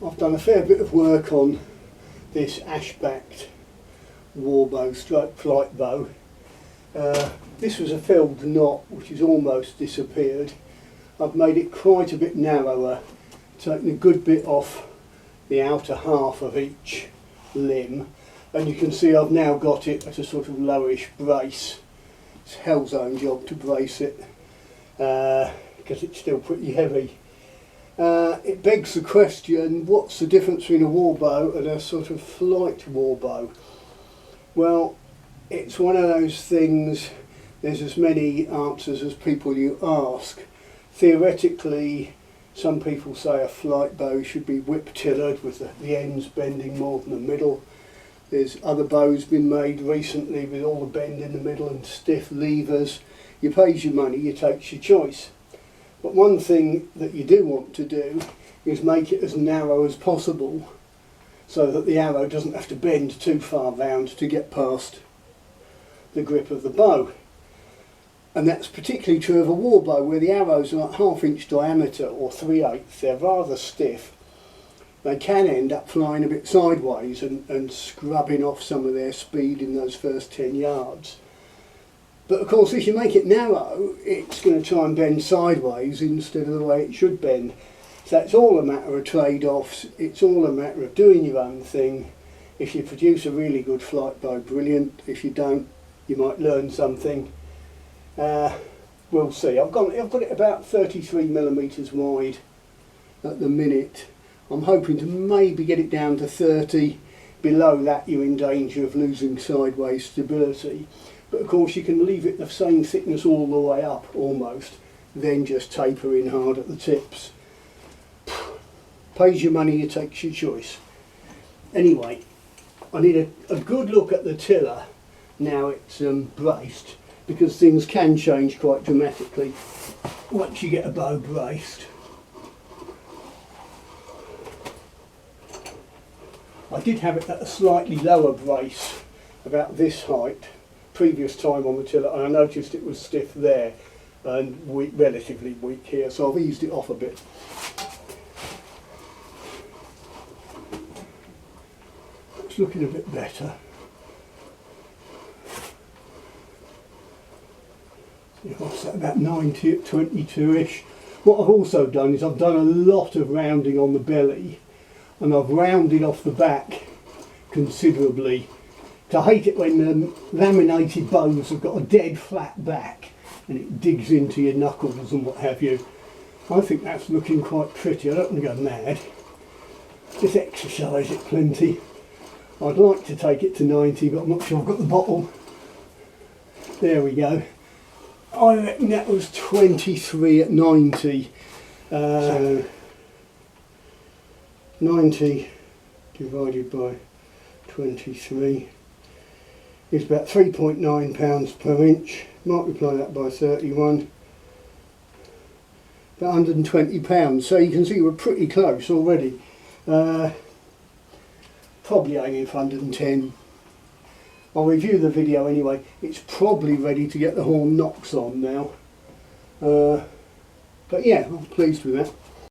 I've done a fair bit of work on this ash-backed warbow stroke flight bow. This was a filled knot which has almost disappeared. I've made it quite a bit narrower, taken a good bit off the outer half of each limb, and you can see I've now got it at a sort of lowish brace. It's hell's own job to brace it because it's still pretty heavy. It begs the question, what's the difference between a warbow and a sort of flight warbow? Well, it's one of those things, there's as many answers as people you ask. Theoretically, some people say a flight bow should be whip-tillered with the ends bending more than the middle. There's other bows been made recently with all the bend in the middle and stiff levers. You pays your money, you takes your choice. But one thing that you do want to do is make it as narrow as possible so that the arrow doesn't have to bend too far round to get past the grip of the bow. And that's particularly true of a warbow, where the arrows are like 1/2 inch diameter or 3/8. They're rather stiff. They can end up flying a bit sideways and scrubbing off some of their speed in those first 10 yards. But of course, if you make it narrow, it's going to try and bend sideways instead of the way it should bend. So it's all a matter of trade-offs. It's all a matter of doing your own thing. If you produce a really good flight bow, brilliant. If you don't, you might learn something. We'll see. I've got it about 33mm wide at the minute. I'm hoping to maybe get it down to 30. Below that, you're in danger of losing sideways stability. But of course, you can leave it the same thickness all the way up almost, then just taper in hard at the tips. Pays your money, you takes your choice. Anyway, I need a good look at the tiller now it's braced, because things can change quite dramatically once you get a bow braced. I did have it at a slightly lower brace, about this height, previous time on the tiller, and I noticed it was stiff there and relatively weak here, so I've eased it off a bit. It's looking a bit better. What's that, about 90 at 22-ish. What I've also done is I've done a lot of rounding on the belly, and I've rounded off the back considerably. I hate it when laminated bows have got a dead flat back and it digs into your knuckles and what have you. I think that's looking quite pretty. I don't want to go mad. Just exercise it plenty. I'd like to take it to 90, but I'm not sure I've got the bottle. There we go. I reckon that was 23 at 90. 90 divided by 23 is about 3.9 pounds per inch. Multiply that by 31, about 120 pounds. So you can see we're pretty close already. Probably aiming for 110. I'll review the video anyway. It's probably ready to get the horn knocks on now. But yeah, I'm pleased with that.